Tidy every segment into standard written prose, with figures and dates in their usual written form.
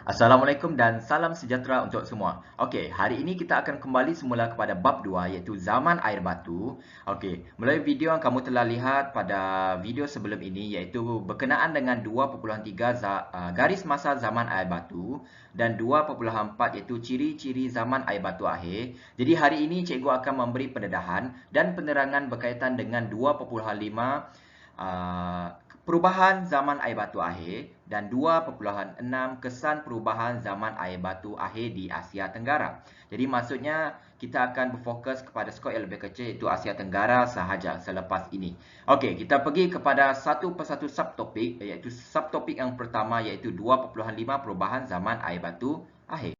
Assalamualaikum dan salam sejahtera untuk semua. Okey, hari ini kita akan kembali semula kepada bab 2 iaitu zaman air batu. Okey, melalui video yang kamu telah lihat pada video sebelum ini iaitu berkenaan dengan 2.3 garis masa zaman air batu dan 2.4 iaitu ciri-ciri zaman air batu akhir. Jadi hari ini cikgu akan memberi pendedahan dan penerangan berkaitan dengan 2.5 perubahan zaman air batu akhir dan 2.6 kesan perubahan zaman air batu akhir di Asia Tenggara. Jadi maksudnya kita akan berfokus kepada skop yang lebih kecil iaitu Asia Tenggara sahaja selepas ini. Okey, kita pergi kepada satu persatu subtopik iaitu subtopik yang pertama iaitu 2.5 perubahan zaman air batu akhir.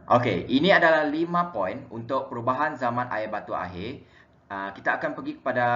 Okey, ini adalah 5 poin untuk perubahan zaman air batu akhir. Kita akan pergi kepada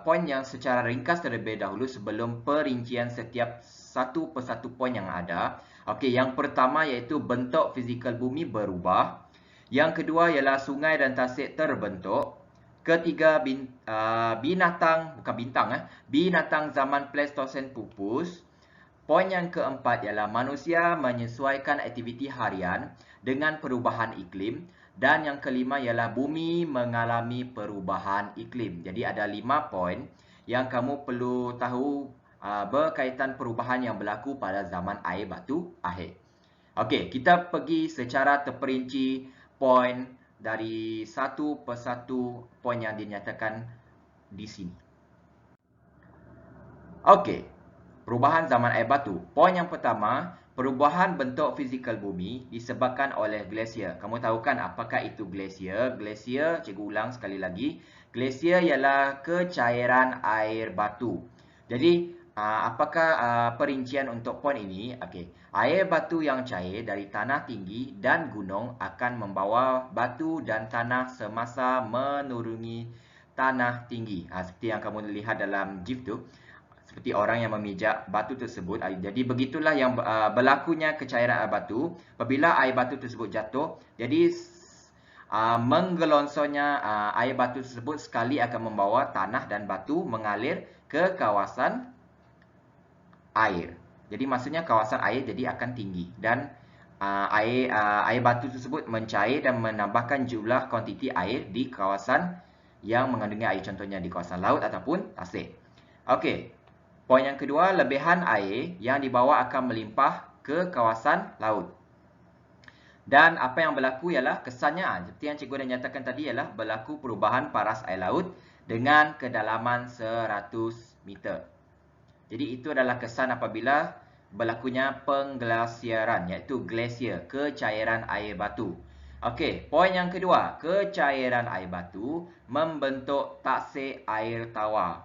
poin yang secara ringkas terlebih dahulu sebelum perincian setiap satu persatu poin yang ada. Okey, yang pertama iaitu bentuk fizikal bumi berubah. Yang kedua ialah sungai dan tasik terbentuk. Ketiga, binatang zaman Pleistosen pupus. Poin yang keempat ialah manusia menyesuaikan aktiviti harian dengan perubahan iklim. Dan yang kelima ialah bumi mengalami perubahan iklim. Jadi ada 5 poin yang kamu perlu tahu berkaitan perubahan yang berlaku pada zaman air batu akhir. Okey, kita pergi secara terperinci poin dari satu persatu poin yang dinyatakan di sini. Okey, perubahan zaman air batu. Poin yang pertama, perubahan bentuk fizikal bumi disebabkan oleh glasier. Kamu tahu kan apakah itu glasier? Glasier, cikgu ulang sekali lagi. Glasier ialah kecairan air batu. Jadi, apakah perincian untuk poin ini? Okey, air batu yang cair dari tanah tinggi dan gunung akan membawa batu dan tanah semasa menuruni tanah tinggi. Seperti yang kamu lihat dalam GIF tu. Seperti orang yang memijak batu tersebut. Jadi begitulah yang berlakunya kecairan air batu. Apabila air batu tersebut jatuh, jadi menggelonsornya air batu tersebut sekali akan membawa tanah dan batu mengalir ke kawasan air. Jadi maksudnya kawasan air jadi akan tinggi dan air batu tersebut mencair dan menambahkan jumlah kuantiti air di kawasan yang mengandungi air, contohnya di kawasan laut ataupun tasik. Okey. Poin yang kedua, lebihan air yang dibawa akan melimpah ke kawasan laut. Dan apa yang berlaku ialah kesannya, seperti yang cikgu dah nyatakan tadi, ialah berlaku perubahan paras air laut dengan kedalaman 100 meter. Jadi itu adalah kesan apabila berlakunya pengglasiaran, iaitu glasier, kecairan air batu. Okey, poin yang kedua, kecairan air batu membentuk tasik air tawar.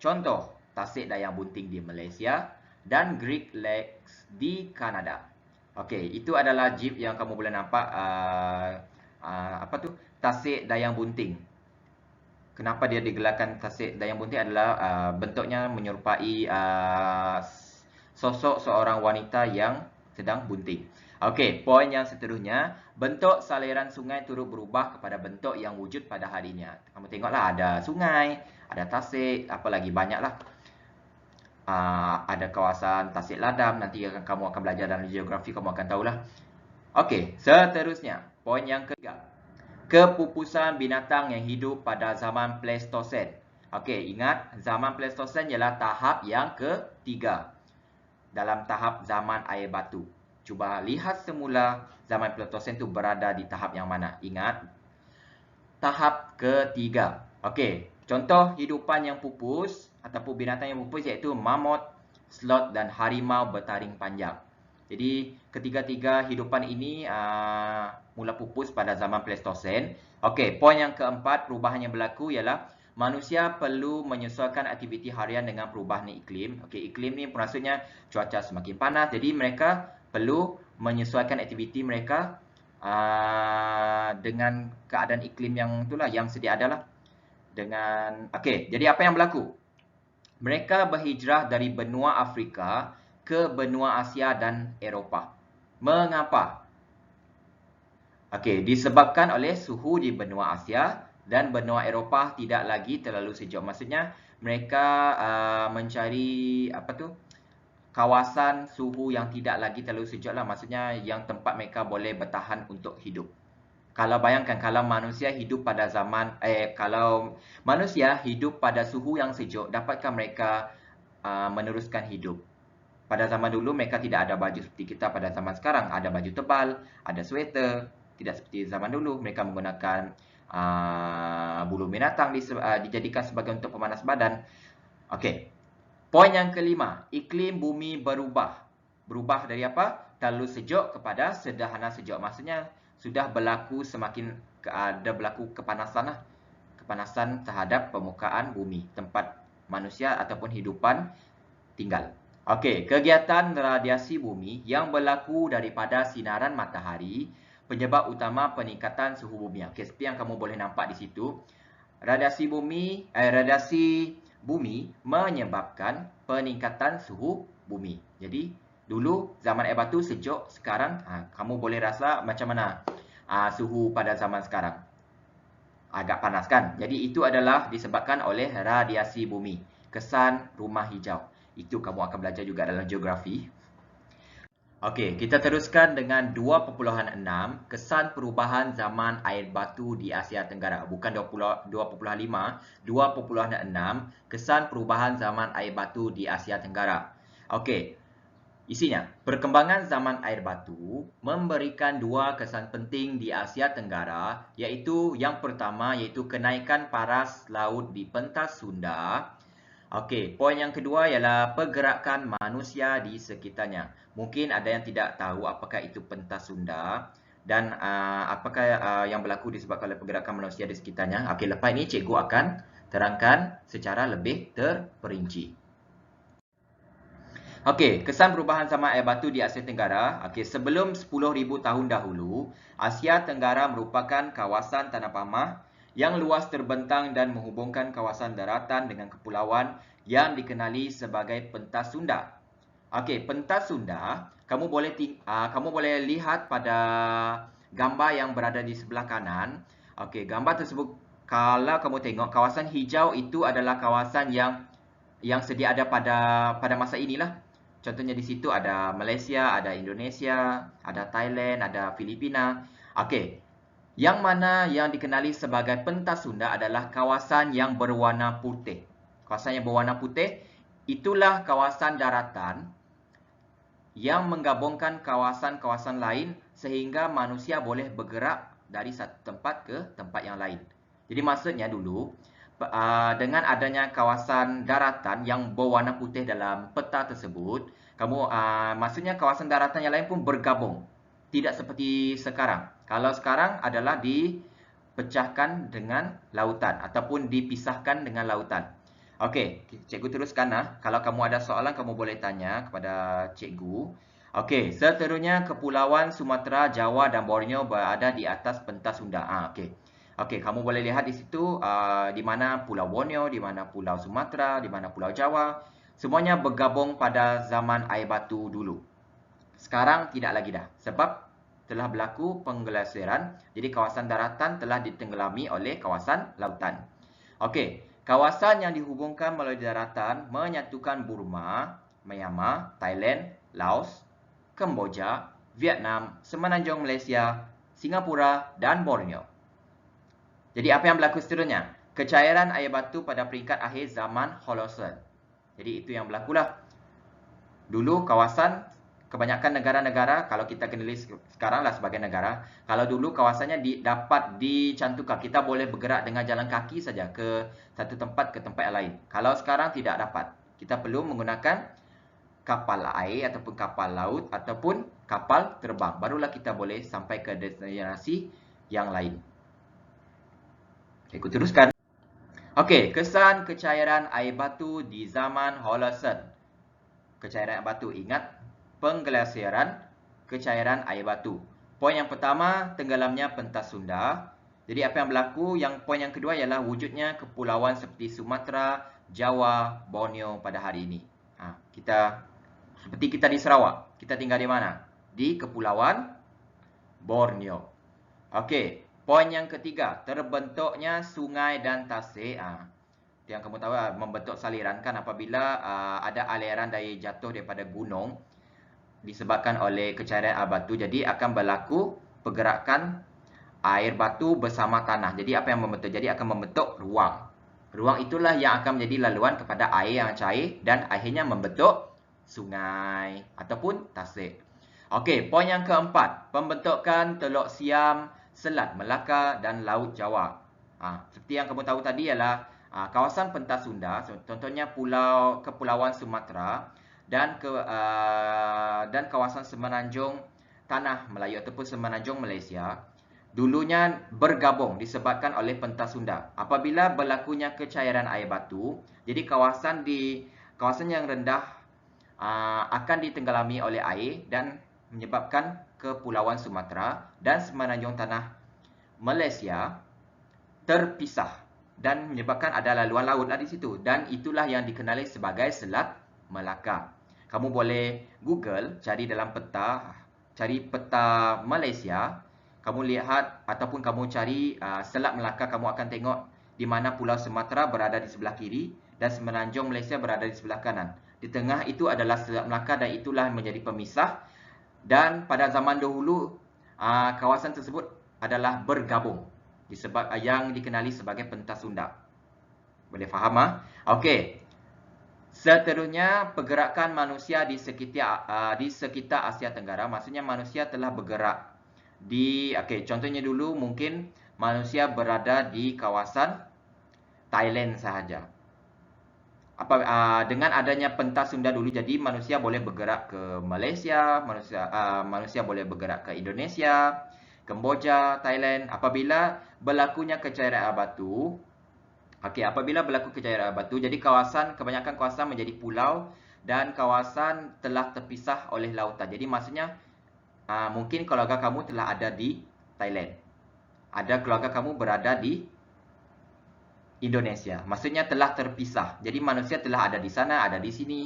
Contoh, Tasik Dayang Bunting di Malaysia dan Great Lakes di Kanada. Okey, itu adalah GIF yang kamu boleh nampak Tasik Dayang Bunting. Kenapa dia digelarkan Tasik Dayang Bunting adalah bentuknya menyerupai sosok seorang wanita yang sedang bunting. Okey, poin yang seterusnya, bentuk saliran sungai turut berubah kepada bentuk yang wujud pada harinya. Kamu tengoklah ada sungai, ada tasik, apa lagi banyaklah. Ada kawasan Tasik Ladam, nanti kamu akan belajar dalam geografi, kamu akan tahulah. Okey, seterusnya, poin yang ketiga. Kepupusan binatang yang hidup pada zaman Pleistosen. Okey, ingat zaman Pleistosen ialah tahap yang ketiga dalam tahap zaman air batu. Cuba lihat semula zaman Pleistosen itu berada di tahap yang mana. Ingat, tahap ketiga. Okey, contoh hidupan yang pupus ataupun binatang yang pupus iaitu mamut, sloth dan harimau bertaring panjang. Jadi ketiga-tiga hidupan ini mula pupus pada zaman Pleistosen. Okey, poin yang keempat, perubahan yang berlaku ialah manusia perlu menyesuaikan aktiviti harian dengan perubahan iklim. Okey, iklim ni maksudnya cuaca semakin panas. Jadi mereka perlu menyesuaikan aktiviti mereka dengan keadaan iklim yang itulah yang sedia adalah. Okey, jadi apa yang berlaku? Mereka berhijrah dari benua Afrika ke benua Asia dan Eropah. Mengapa? Okey, disebabkan oleh suhu di benua Asia dan benua Eropah tidak lagi terlalu sejuk. Maksudnya mereka mencari kawasan suhu yang tidak lagi terlalu sejuk lah. Maksudnya yang tempat mereka boleh bertahan untuk hidup. Kalau bayangkan kalau manusia hidup pada suhu yang sejuk, dapatkah mereka meneruskan hidup? Pada zaman dulu mereka tidak ada baju seperti kita pada zaman sekarang. Ada baju tebal, ada sweater. Tidak seperti zaman dulu mereka menggunakan bulu binatang dijadikan sebagai untuk pemanas badan. Okey. Poin yang kelima, iklim bumi berubah. Berubah dari apa? Terlalu sejuk kepada sederhana sejuk. Maksudnya sudah berlaku ada berlaku kepanasan lah. Kepanasan terhadap permukaan bumi, tempat manusia ataupun hidupan tinggal. Okey, kegiatan radiasi bumi yang berlaku daripada sinaran matahari penyebab utama peningkatan suhu bumi. Okey, seperti yang kamu boleh nampak di situ, radiasi bumi menyebabkan peningkatan suhu bumi. Jadi, dulu zaman air batu sejuk, sekarang kamu boleh rasa macam mana suhu pada zaman sekarang. Agak panas kan? Jadi, itu adalah disebabkan oleh radiasi bumi. Kesan rumah hijau. Itu kamu akan belajar juga dalam geografi. Okey, kita teruskan dengan 2.6, kesan perubahan zaman air batu di Asia Tenggara. Bukan 2.5, 2.6, kesan perubahan zaman air batu di Asia Tenggara. Okey, isinya, perkembangan zaman air batu memberikan dua kesan penting di Asia Tenggara, iaitu yang pertama iaitu kenaikan paras laut di pentas Sunda. Okey, poin yang kedua ialah pergerakan manusia di sekitarnya. Mungkin ada yang tidak tahu apakah itu pentas Sunda dan apakah yang berlaku disebabkan oleh pergerakan manusia di sekitarnya. Okey, lepas ini cikgu akan terangkan secara lebih terperinci. Okey, kesan perubahan zaman air batu di Asia Tenggara. Okey, sebelum 10,000 tahun dahulu, Asia Tenggara merupakan kawasan tanah pamah yang luas terbentang dan menghubungkan kawasan daratan dengan kepulauan yang dikenali sebagai pentas Sunda. Okey, pentas Sunda, kamu boleh lihat pada gambar yang berada di sebelah kanan. Okey, gambar tersebut kalau kamu tengok kawasan hijau itu adalah kawasan yang sedia ada pada masa inilah. Contohnya di situ ada Malaysia, ada Indonesia, ada Thailand, ada Filipina. Okey. Yang mana yang dikenali sebagai pentas Sunda adalah kawasan yang berwarna putih. Kawasan yang berwarna putih, itulah kawasan daratan yang menggabungkan kawasan-kawasan lain sehingga manusia boleh bergerak dari satu tempat ke tempat yang lain. Jadi maksudnya dulu, dengan adanya kawasan daratan yang berwarna putih dalam peta tersebut, maksudnya kawasan daratan yang lain pun bergabung. Tidak seperti sekarang. Kalau sekarang adalah dipecahkan dengan lautan ataupun dipisahkan dengan lautan. Okey, cikgu teruskan lah. Kalau kamu ada soalan, kamu boleh tanya kepada cikgu. Okey, seterusnya Kepulauan Sumatera, Jawa dan Borneo berada di atas pentas Sunda. Okey, kamu boleh lihat di situ di mana Pulau Borneo, di mana Pulau Sumatera, di mana Pulau Jawa. Semuanya bergabung pada zaman air batu dulu. Sekarang tidak lagi dah. Sebab telah berlaku penggelasiran. Jadi kawasan daratan telah ditenggelami oleh kawasan lautan. Okey, kawasan yang dihubungkan melalui daratan menyatukan Burma, Myanmar, Thailand, Laos, Kemboja, Vietnam, Semenanjung Malaysia, Singapura dan Borneo. Jadi apa yang berlaku seterusnya? Kecairan air batu pada peringkat akhir zaman Holocene. Jadi itu yang berlakulah. Dulu kawasan kebanyakan negara-negara, kalau kita kenali sekarang lah sebagai negara, kalau dulu kawasannya dapat dicantumkan, kita boleh bergerak dengan jalan kaki saja ke satu tempat ke tempat yang lain. Kalau sekarang tidak dapat, kita perlu menggunakan kapal air ataupun kapal laut ataupun kapal terbang. Barulah kita boleh sampai ke destinasi yang lain. Aku teruskan. Okey, kesan kecairan air batu di zaman Holocene. Kecairan air batu, ingat penggelasiran kecairan air batu. Poin yang pertama, tenggelamnya pentas Sunda. Jadi apa yang berlaku? Poin yang kedua ialah wujudnya kepulauan seperti Sumatera, Jawa, Borneo pada hari ini. Seperti kita di Sarawak. Kita tinggal di mana? Di Kepulauan Borneo. Okey, poin yang ketiga, terbentuknya sungai dan tasik. yang kamu tahu membentuk saliran kan apabila ada aliran dari jatuh daripada gunung disebabkan oleh kecairan air batu, jadi akan berlaku pergerakan air batu bersama tanah. Jadi apa yang membentuk? Jadi akan membentuk ruang. Ruang itulah yang akan menjadi laluan kepada air yang cair dan akhirnya membentuk sungai ataupun tasik. Okey, poin yang keempat, pembentukan Teluk Siam, Selat Melaka dan Laut Jawa. Seperti yang kamu tahu tadi ialah kawasan pentas Sunda, contohnya Kepulauan Sumatera dan kawasan Semenanjung Tanah Melayu ataupun Semenanjung Malaysia dulunya bergabung disebabkan oleh pentas Sunda. Apabila berlakunya kecairan air batu, jadi kawasan yang rendah akan ditenggelami oleh air dan menyebabkan Kepulauan Sumatera dan Semenanjung Tanah Malaysia terpisah dan menyebabkan ada laluan lautlah di situ, dan itulah yang dikenali sebagai Selat Melaka. Kamu boleh Google, cari dalam peta, cari peta Malaysia, kamu lihat ataupun kamu cari Selat Melaka, kamu akan tengok di mana Pulau Sumatera berada di sebelah kiri dan Semenanjung Malaysia berada di sebelah kanan. Di tengah itu adalah Selat Melaka dan itulah menjadi pemisah, dan pada zaman dahulu kawasan tersebut adalah bergabung disebab yang dikenali sebagai pentas Sunda. Boleh faham Okey. Seterusnya, pergerakan manusia di sekitar Asia Tenggara. Maksudnya manusia telah bergerak contohnya dulu mungkin manusia berada di kawasan Thailand sahaja. Dengan adanya pentas Sunda dulu, jadi manusia boleh bergerak ke Malaysia, manusia boleh bergerak ke Indonesia, Kemboja, Thailand. Apabila berlakunya kecairan air batu, jadi kebanyakan kawasan menjadi pulau dan kawasan telah terpisah oleh lautan. Jadi maksudnya mungkin keluarga kamu telah ada di Thailand, ada keluarga kamu berada di Indonesia. Maksudnya telah terpisah. Jadi manusia telah ada di sana, ada di sini.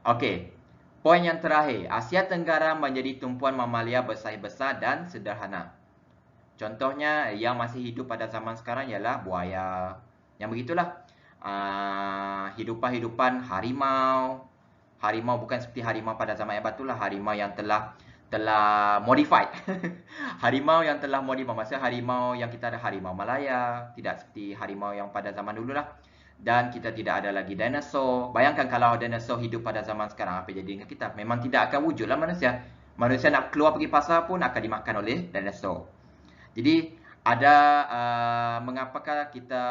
Okey. Poin yang terakhir, Asia Tenggara menjadi tumpuan mamalia bersaiz besar dan sederhana. Contohnya yang masih hidup pada zaman sekarang ialah buaya. Yang begitulah. Hidupan harimau. Harimau bukan seperti harimau pada zaman air batu lah, harimau yang telah modified. Harimau yang telah modified, maksudnya harimau yang kita ada harimau Malaya, tidak seperti harimau yang pada zaman dulu lah. Dan kita tidak ada lagi dinosaur. Bayangkan kalau dinosaur hidup pada zaman sekarang, apa jadi dengan kita? Memang tidak akan wujudlah manusia. Manusia nak keluar pergi pasar pun akan dimakan oleh dinosaur. Jadi ada mengapakah kita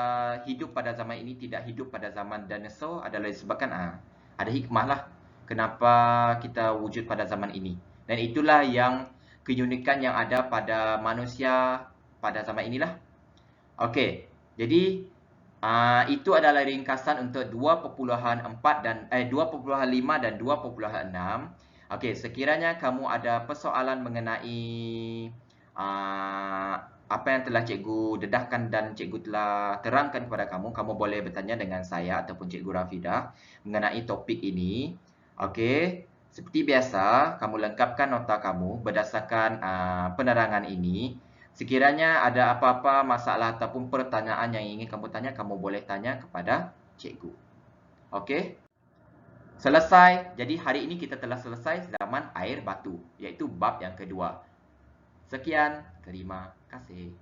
hidup pada zaman ini tidak hidup pada zaman dinosaur adalah disebabkan ada hikmah lah kenapa kita wujud pada zaman ini. Dan itulah yang keunikan yang ada pada manusia pada zaman inilah. Okey, jadi itu adalah ringkasan untuk 2.4 dan 2.5 dan 2.6. Okey, sekiranya kamu ada persoalan mengenai apa yang telah cikgu dedahkan dan cikgu telah terangkan kepada kamu, kamu boleh bertanya dengan saya ataupun cikgu Rafidah mengenai topik ini. Okey, seperti biasa, kamu lengkapkan nota kamu berdasarkan penerangan ini. Sekiranya ada apa-apa masalah ataupun pertanyaan yang ingin kamu tanya, kamu boleh tanya kepada cikgu. Okey? Selesai. Jadi hari ini kita telah selesai zaman air batu, iaitu bab yang kedua. Sekian, terima kasih.